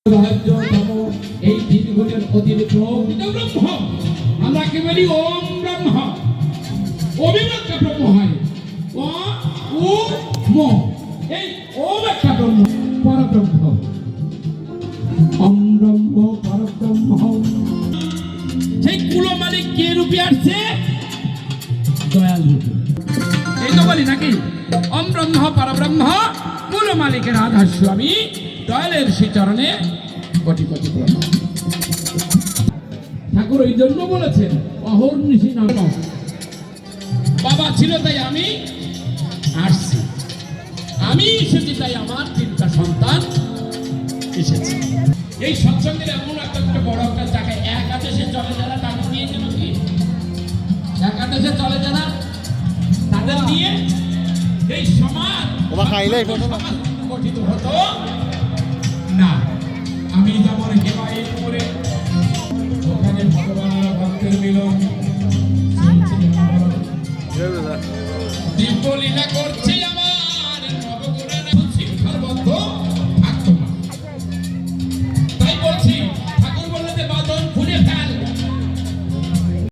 এই তিনগুণের অতিরিক্ত ব্রহ্ম আমরা কি বলি ওম ব্রহ্ম অবিভক্ত ব্রহ্ম হয় ও ম এই ওম একটা ব্রহ্ম পরব্রহ্ম ওম ব্রহ্ম পরব্রহ্ম সেই কুলো মালিক কে রূপে আসছে দয়াল রূপে এই তো বলি নাকি ওম ব্রহ্ম পরব্রহ্ম কুলো মালিকের আধার স্বামী দয়ালের শ্রীচরণে কোটি কোটি প্রণাম। ঠাকুর ওই জন্য বলেছেন অহর্নিশি নাম বাবা ছিল তাই আমি আসছি, আমি এসেছি তাই আমার তিনটা সন্তান এসেছে। এই সৎসঙ্গের এমন একটা বড় একটা জায়গায় এক হাতে সে চলে যারা তাদের নিয়ে গেল কি এক হাতে সে চলে যারা তাদের নিয়ে এই সমাজ গঠিত হতো না। আমি যেমন হেবাইল করে ওখানে ভগবানের ভক্তের মিলন দিব্য লীলা করছে।